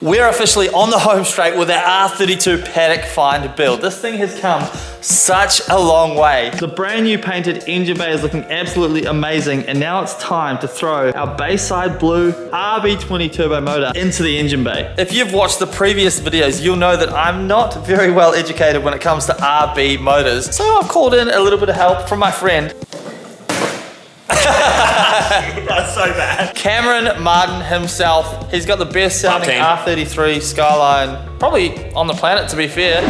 We're officially on the home straight with our R32 paddock find build. This thing has come such a long way. The brand new painted engine bay is looking absolutely amazing, and now it's time to throw our Bayside Blue RB20 turbo motor into the engine bay. If you've watched the previous videos, you'll know that I'm not very well educated when it comes to RB motors, so I've called in a little bit of help from my friend. That's so bad. Cameron Martin himself. He's got the best sounding R33 Skyline probably on the planet, to be fair.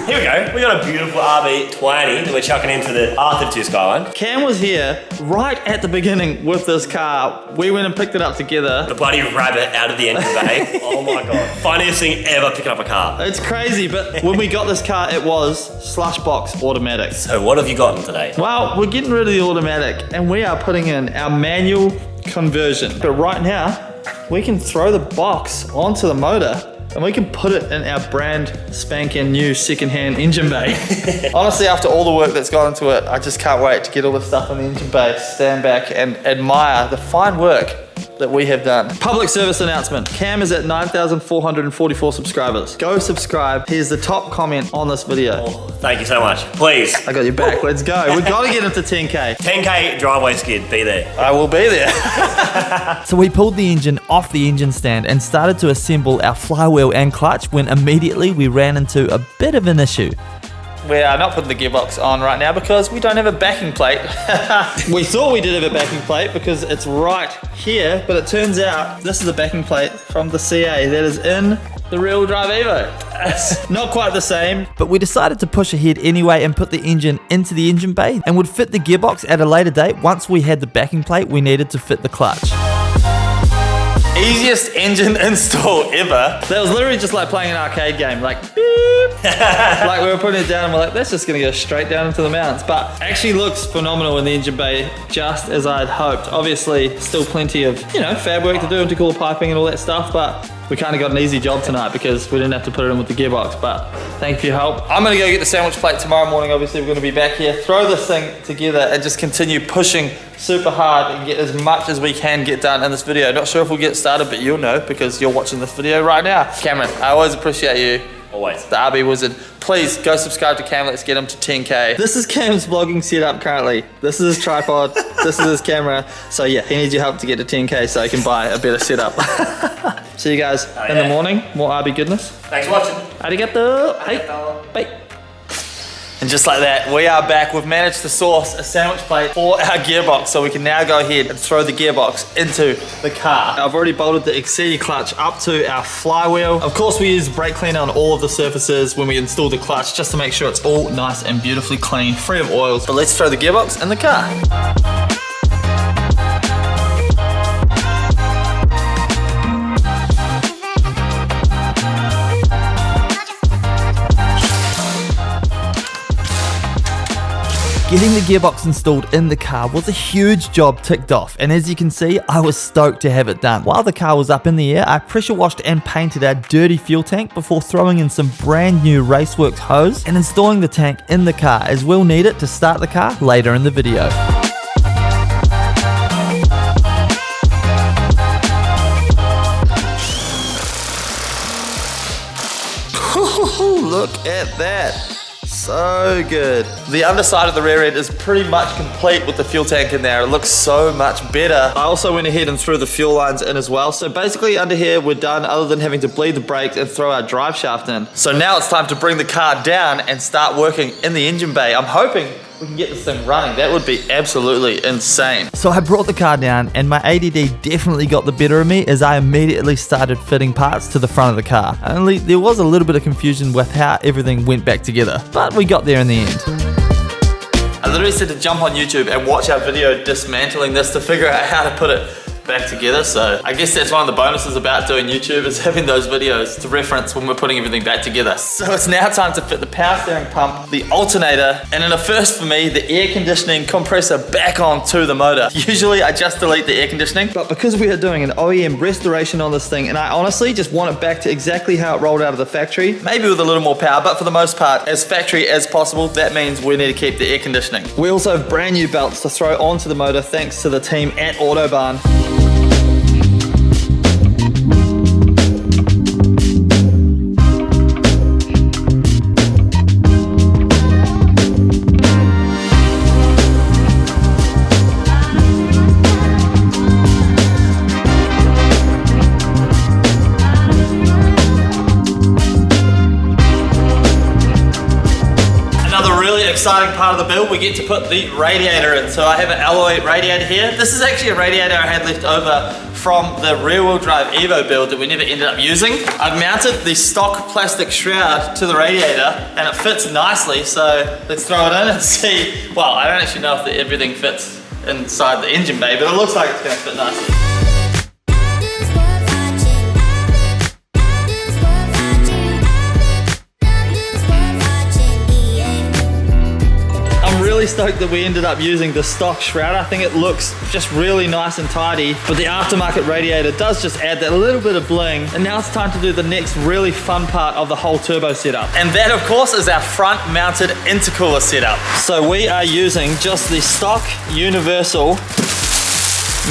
Here we go. We got a beautiful RB20 that we're chucking into the R32 Skyline. Cam was here right at the beginning with this car. We went and picked it up together. The bloody rabbit out of the engine bay. Oh my god. Funniest thing ever picking up a car. It's crazy, but when we got this car, it was slush box automatic. So what have you gotten today? Well, we're getting rid of the automatic and we are putting in our manual conversion. But right now, we can throw the box onto the motor and we can put it in our brand spanking new secondhand engine bay. Honestly, after all the work that's gone into it, I just can't wait to get all the stuff in the engine bay, stand back and admire the fine work that we have done. Public service announcement. Cam is at 9,444 subscribers. Go subscribe. Here's the top comment on this video. Oh, thank you so much. Please. I got your back. Let's go. We've got to get him to 10K. 10K driveway skid. Be there. I will be there. So we pulled the engine off the engine stand and started to assemble our flywheel and clutch when immediately we ran into a bit of an issue. We are not putting the gearbox on right now because we don't have a backing plate. We thought we did have a backing plate because it's right here, but it turns out this is a backing plate from the CA that is in the rear-wheel drive Evo. Not quite the same. But we decided to push ahead anyway and put the engine into the engine bay and would fit the gearbox at a later date once we had the backing plate we needed to fit the clutch. Easiest engine install ever. That was literally just like playing an arcade game, like beep. Like we were putting it down and we're like, that's just gonna go straight down into the mounts. But actually looks phenomenal in the engine bay, just as I'd hoped. Obviously, still plenty of, fab work to do, intercooler piping and all that stuff, but we kind of got an easy job tonight because we didn't have to put it in with the gearbox, but thank you for your help. I'm gonna go get the sandwich plate tomorrow morning. Obviously, we're gonna be back here, throw this thing together and just continue pushing super hard and get as much as we can get done in this video. Not sure if we'll get started, but you'll know because you're watching this video right now. Cameron, I always appreciate you. Always. The RB Wizard. Please go subscribe to Cam. Let's get him to 10K. This is Cam's vlogging setup currently. This is his tripod. This is his camera. So yeah, he needs your help to get to 10K so he can buy a better setup. See you guys in the morning. More RB goodness. Thanks for watching. Arigato. Hey. Bye. And just like that, we are back. We've managed to source a sandwich plate for our gearbox, so we can now go ahead and throw the gearbox into the car. I've already bolted the Exceed clutch up to our flywheel. Of course, we use brake cleaner on all of the surfaces when we install the clutch, just to make sure it's all nice and beautifully clean, free of oils. But let's throw the gearbox in the car. Getting the gearbox installed in the car was a huge job ticked off, and as you can see, I was stoked to have it done. While the car was up in the air, I pressure washed and painted our dirty fuel tank before throwing in some brand new Raceworks hose and installing the tank in the car, as we'll need it to start the car later in the video. Look at that. So good. The underside of the rear end is pretty much complete with the fuel tank in there. It looks so much better. I also went ahead and threw the fuel lines in as well. So basically under here, we're done other than having to bleed the brakes and throw our drive shaft in. So now it's time to bring the car down and start working in the engine bay. I'm hoping we can get this thing running. That would be absolutely insane. So I brought the car down and my ADD definitely got the better of me as I immediately started fitting parts to the front of the car. Only there was a little bit of confusion with how everything went back together, but we got there in the end. I literally said to jump on YouTube and watch our video dismantling this to figure out how to put it back together. So I guess that's one of the bonuses about doing YouTube, is having those videos to reference when we're putting everything back together. So it's now time to fit the power steering pump, the alternator, and in a first for me, the air conditioning compressor back onto the motor. Usually I just delete the air conditioning, but because we are doing an OEM restoration on this thing, and I honestly just want it back to exactly how it rolled out of the factory, maybe with a little more power, but for the most part, as factory as possible. That means we need to keep the air conditioning. We also have brand new belts to throw onto the motor thanks to the team at Autobarn. Exciting part of the build, we get to put the radiator in. So I have an alloy radiator here. This is actually a radiator I had left over from the rear-wheel drive Evo build that we never ended up using. I've mounted the stock plastic shroud to the radiator and it fits nicely, so let's throw it in and see. Well, I don't actually know if everything fits inside the engine bay, but it looks like it's going to fit nicely. Really stoked that we ended up using the stock shroud. I think it looks just really nice and tidy, but the aftermarket radiator does just add that little bit of bling. And now it's time to do the next really fun part of the whole turbo setup. And that of course is our front mounted intercooler setup. So we are using just the stock universal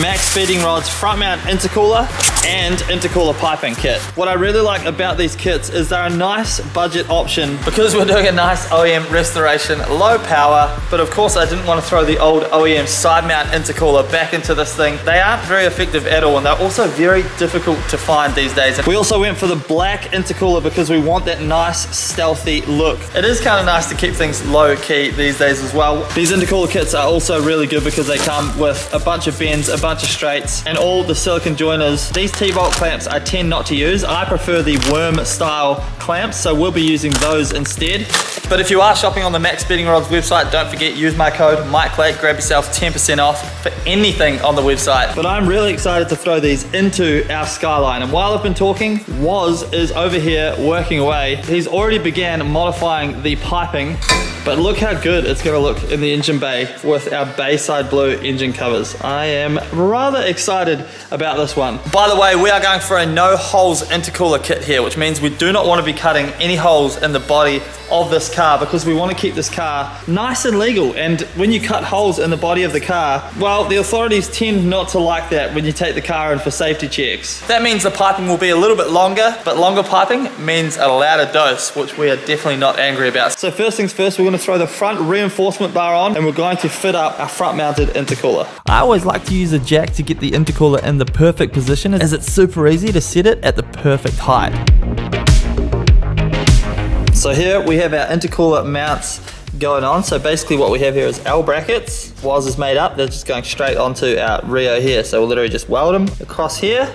max feeding rods front mount intercooler and intercooler piping kit. What I really like about these kits is they're a nice budget option because we're doing a nice OEM restoration, low power, but of course I didn't want to throw the old OEM side mount intercooler back into this thing. They aren't very effective at all and they're also very difficult to find these days. We also went for the black intercooler because we want that nice stealthy look. It is kind of nice to keep things low key these days as well. These intercooler kits are also really good because they come with a bunch of bends, a bunch of straights, and all the silicone joiners. These T-bolt clamps I tend not to use. I prefer the worm style clamps, so we'll be using those instead. But if you are shopping on the Max Bedding Rods website, don't forget, use my code MikeLake, grab yourself 10% off for anything on the website. But I'm really excited to throw these into our Skyline, and while I've been talking, Woz is over here working away. He's already began modifying the piping, but look how good it's gonna look in the engine bay with our Bayside Blue engine covers. I am rather excited about this one. By the way, we are going for a no holes intercooler kit here, which means we do not want to be cutting any holes in the body of this car because we want to keep this car nice and legal. And when you cut holes in the body of the car, well, the authorities tend not to like that when you take the car in for safety checks. That means the piping will be a little bit longer, but longer piping means a louder dose, which we are definitely not angry about. So first things first, we're going to throw the front reinforcement bar on and we're going to fit up our front mounted intercooler. I always like to use a jack to get the intercooler in the perfect position, as it's super easy to set it at the perfect height. So here we have our intercooler mounts going on. So basically what we have here is L brackets. Woz is made up, they're just going straight onto our Rio here. So we'll literally just weld them across here,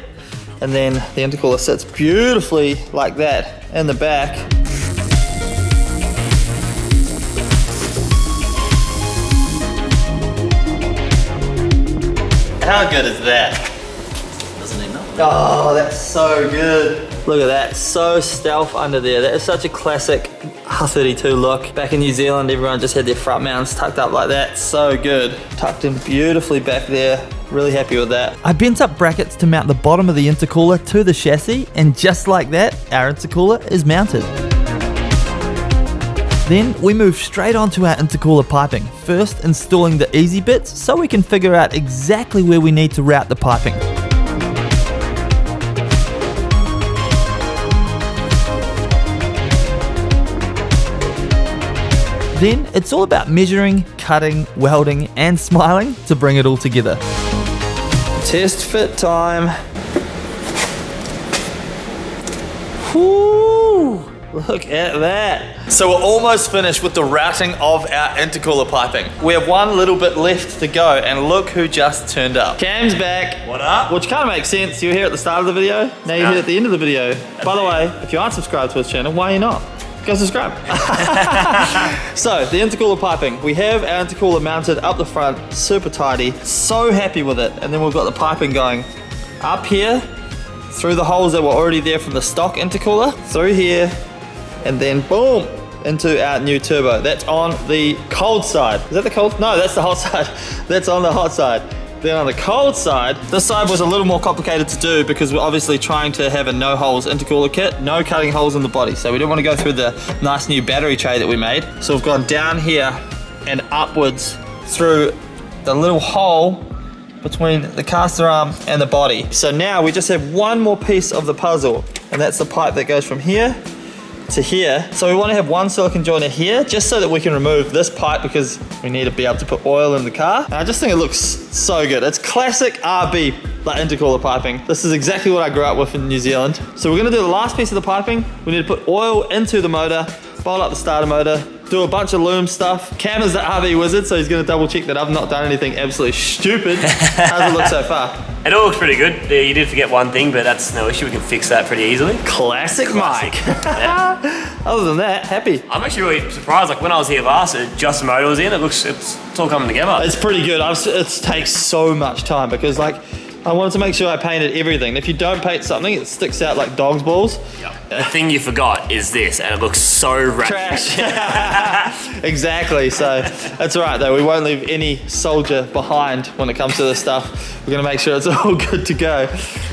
and then the intercooler sits beautifully like that in the back. How good is that? Doesn't need nothing. Oh, that's so good. Look at that, so stealth under there. That is such a classic R32 look. Back in New Zealand, everyone just had their front mounts tucked up like that. So good. Tucked in beautifully back there. Really happy with that. I bent up brackets to mount the bottom of the intercooler to the chassis, and just like that, our intercooler is mounted. Then we move straight onto our intercooler piping, first installing the easy bits so we can figure out exactly where we need to route the piping. Then it's all about measuring, cutting, welding, and smiling to bring it all together. Test fit time. Whoo! Look at that. So we're almost finished with the routing of our intercooler piping. We have one little bit left to go, and look who just turned up. Cam's back. What up? Which kind of makes sense. You were here at the start of the video, now you're here at the end of the video. By the way, if you aren't subscribed to his channel, why are you not? go subscribe. So, the intercooler piping. We have our intercooler mounted up the front, super tidy. So happy with it. And then we've got the piping going up here, through the holes that were already there from the stock intercooler, through here, and then boom, into our new turbo. That's on the cold side. Is that the cold? No, that's the hot side. That's on the hot side. Then on the cold side, this side was a little more complicated to do because we're obviously trying to have a no holes intercooler kit, no cutting holes in the body. So we didn't want to go through the nice new battery tray that we made. So we've gone down here and upwards through the little hole between the caster arm and the body. So now we just have one more piece of the puzzle, and that's the pipe that goes from here to here. So we want to have one silicone joiner here just so that we can remove this pipe because we need to be able to put oil in the car. And I just think it looks so good. It's classic RB like intercooler piping. This is exactly what I grew up with in New Zealand. So we're going to do the last piece of the piping. We need to put oil into the motor, bolt up the starter motor, do a bunch of loom stuff. Cam is the RV wizard, so he's going to double check that I've not done anything absolutely stupid. How's it look so far? It all looks pretty good. You did forget one thing, but that's no issue. We can fix that pretty easily. Classic Mike. Yeah. Other than that, happy. I'm actually really surprised. Like when I was here last, just the motor was in. It's all coming together. It's pretty good. It takes so much time because like I wanted to make sure I painted everything. If you don't paint something, it sticks out like dog's balls. Yep. The thing you forgot is this, and it looks so trash. Exactly. So that's all right though. We won't leave any soldier behind when it comes to this stuff. We're gonna make sure it's all good to go.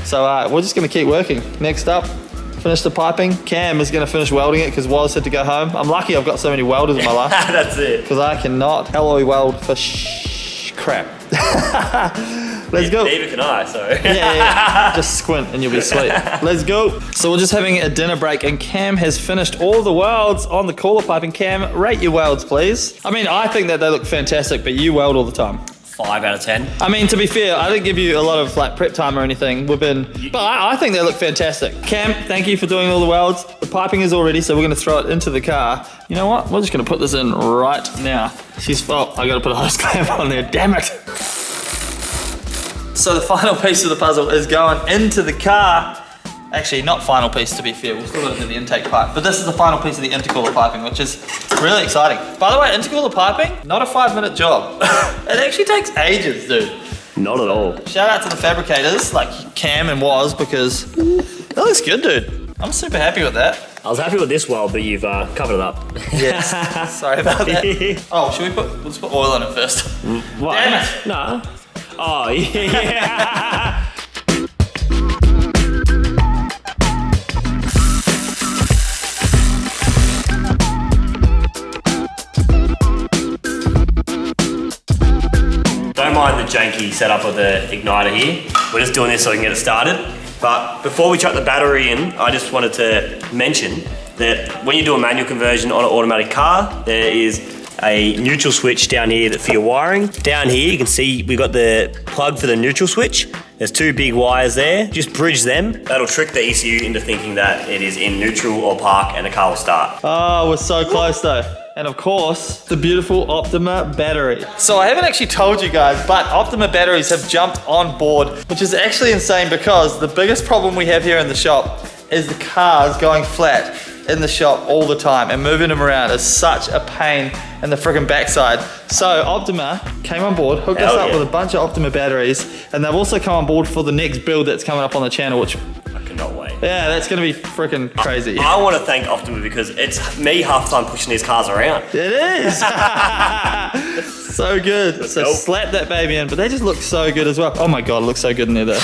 So we're just gonna keep working. Next up, finish the piping. Cam is gonna finish welding it because Woz had to go home. I'm lucky I've got so many welders in my life. That's it. Because I cannot alloy weld for crap. Let's go. Neither can I, so. Yeah. Just squint and you'll be sweet. Let's go. So we're just having a dinner break and Cam has finished all the welds on the cooler pipe. And Cam, rate your welds, please. I mean, I think that they look fantastic, but you weld all the time. 5 out of 10. I mean, to be fair, I didn't give you a lot of like prep time or anything. But I think they look fantastic. Cam, thank you for doing all the welds. The piping is all ready, so we're gonna throw it into the car. You know what? We're just gonna put this in right now. I gotta put a hose clamp on there, damn it. So the final piece of the puzzle is going into the car. Actually, not final piece to be fair, we've still got to do the intake pipe. But this is the final piece of the intercooler piping, which is really exciting. By the way, intercooler piping, not a 5-minute job. It actually takes ages, dude. Not at all. Shout out to the fabricators, like Cam and Woz, because that looks good, dude. I'm super happy with that. I was happy with this weld, but you've covered it up. Yes, sorry about that. Oh, let's put oil in it first. What? Damn it. No. Oh, yeah. Don't mind the janky setup of the igniter here. We're just doing this so we can get it started. But before we chuck the battery in, I just wanted to mention that when you do a manual conversion on an automatic car, there is a neutral switch down here for your wiring. Down here, you can see we've got the plug for the neutral switch. There's 2 big wires there. Just bridge them. That'll trick the ECU into thinking that it is in neutral or park and the car will start. Oh, we're so close though. And of course, the beautiful Optima battery. So I haven't actually told you guys, but Optima batteries have jumped on board, which is actually insane because the biggest problem we have here in the shop is the cars going flat in the shop all the time, and moving them around is such a pain in the freaking backside. So Optima came on board, hooked us up with a bunch of Optima batteries, and they've also come on board for the next build that's coming up on the channel, which I cannot wait. Yeah, that's gonna be freaking crazy. I want to thank Optima because it's me half the time pushing these cars around. It is. So good. So dope. slap that baby in, but they just look so good as well. Oh my God, it looks so good in there though.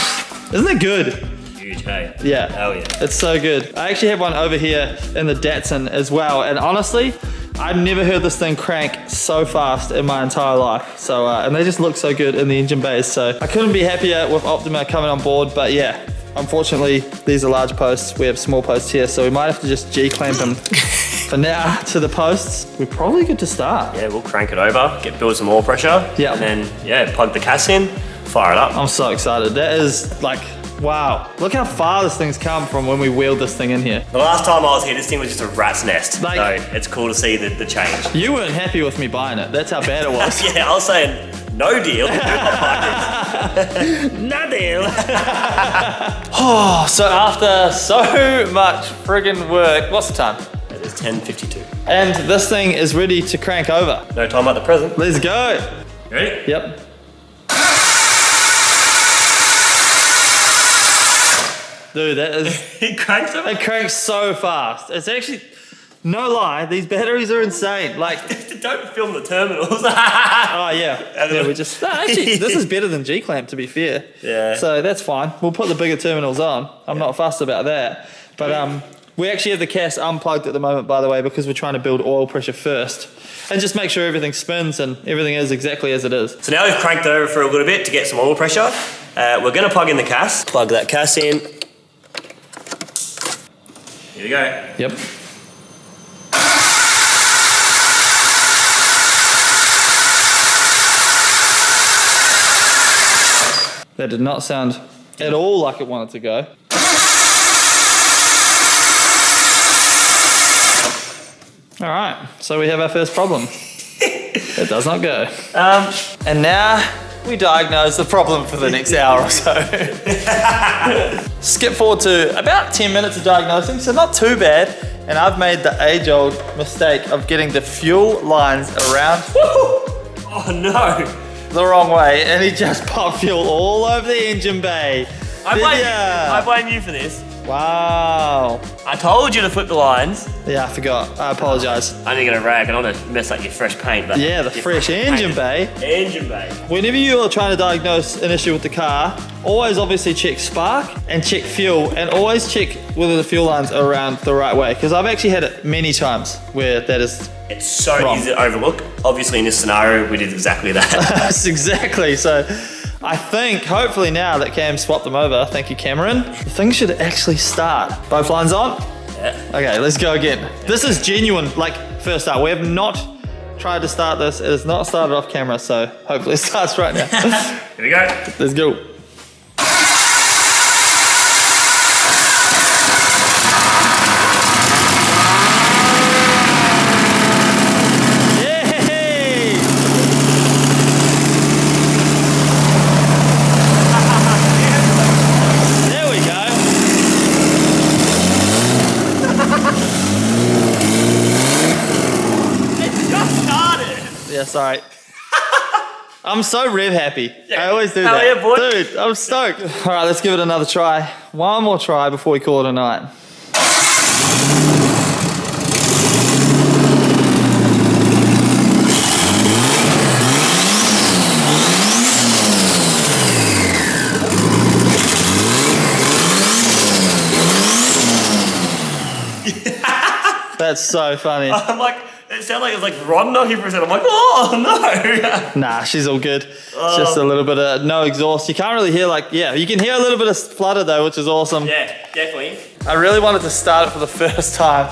Isn't it good? Huge, hey? Yeah. Hell yeah. It's so good. I actually have one over here in the Datsun as well, and honestly, I've never heard this thing crank so fast in my entire life. So, and they just look so good in the engine bays. So I couldn't be happier with Optima coming on board, but yeah, unfortunately, these are large posts. We have small posts here, so we might have to just G-clamp them for now to the posts. We're probably good to start. Yeah, we'll crank it over, build some more pressure. Yeah. And then, yeah, plug the CAS in, fire it up. I'm so excited. That is like, wow. Look how far this thing's come from when we wheeled this thing in here. The last time I was here, this thing was just a rat's nest. Like, so it's cool to see the change. You weren't happy with me buying it. That's how bad it was. Yeah, I was saying, no deal. No deal. Oh, so after so much friggin' work, what's the time? It is 10:52. And this thing is ready to crank over. No time at the present. Let's go. Ready? Yep. Dude, that is... It cranks over? It cranks so fast. It's actually... No lie, these batteries are insane. Like... Don't film the terminals. Oh, yeah. Yeah, we just... No, actually, this is better than G-clamp, to be fair. Yeah. So that's fine. We'll put the bigger terminals on. I'm not fussed about that. But we actually have the CAS unplugged at the moment, by the way, because we're trying to build oil pressure first. And just make sure everything spins and everything is exactly as it is. So now we've cranked it over for a little bit to get some oil pressure. We're going to plug in the CAS. Plug that CAS in. Here we go. Yep. That did not sound at all like it wanted to go. All right, so we have our first problem. It does not go. And now we diagnose the problem for the next hour or so. Skip forward to about 10 minutes of diagnosing, so not too bad. And I've made the age-old mistake of getting the fuel lines around Oh no. the wrong way, and he just popped fuel all over the engine bay. I blame you for this. Wow. I told you to flip the lines. Yeah, I forgot. I apologize. I'm only gonna rag. I don't want to mess up your fresh paint, but Yeah, the fresh engine bay. Engine bay. Whenever you are trying to diagnose an issue with the car, always obviously check spark and check fuel, and always check whether the fuel lines are around the right way, because I've actually had it many times where that is It's so wrong. easy to overlook. Obviously, in this scenario, we did exactly that. That's exactly. So I think hopefully now that Cam swapped them over, thank you Cameron, the thing should actually start. Both lines on? Yeah. Okay, let's go again. This is genuine, like first start. We have not tried to start this. It has not started off camera, so hopefully it starts right now. Here we go. Let's go. Yay! There we go. It just started. Yeah, sorry. I'm so rev happy. I always do Hell that. yeah, boy. Dude, I'm stoked. All right, let's give it another try. One more try before we call it a night. That's so funny. I'm like, it sounded like it was like Ron 90%. I'm like, oh no. Nah, she's all good. It's just a little bit of no exhaust. You can't really hear you can hear a little bit of flutter though, which is awesome. Yeah, definitely. I really wanted to start it for the first time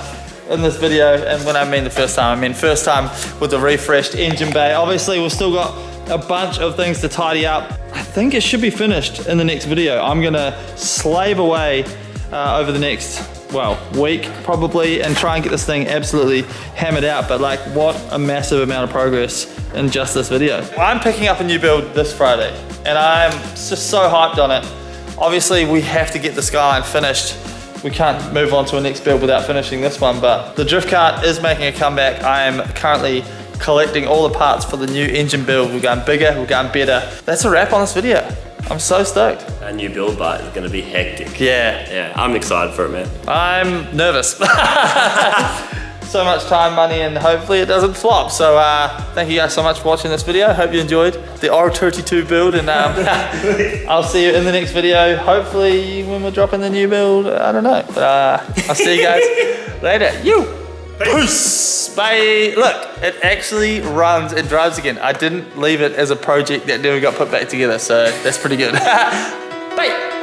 in this video, and when I mean the first time, I mean first time with the refreshed engine bay. Obviously, we've still got a bunch of things to tidy up. I think it should be finished in the next video. I'm gonna slave away over the next, week probably, and try and get this thing absolutely hammered out. But like, what a massive amount of progress in just this video. I'm picking up a new build this Friday, and I'm just so hyped on it. Obviously, we have to get the Skyline finished. We can't move on to a next build without finishing this one, but the drift cart is making a comeback. I am currently collecting all the parts for the new engine build. We're going bigger, we're going better. That's a wrap on this video. I'm so stoked. Our new build bite is gonna be hectic. Yeah. Yeah, I'm excited for it, man. I'm nervous. So much time, money, and hopefully it doesn't flop. So thank you guys so much for watching this video. Hope you enjoyed the R32 build, and I'll see you in the next video. Hopefully when we're dropping the new build, I don't know. But I'll see you guys later. Peace. Bye. Look, it actually runs and drives again. I didn't leave it as a project that never got put back together, so that's pretty good. Bye.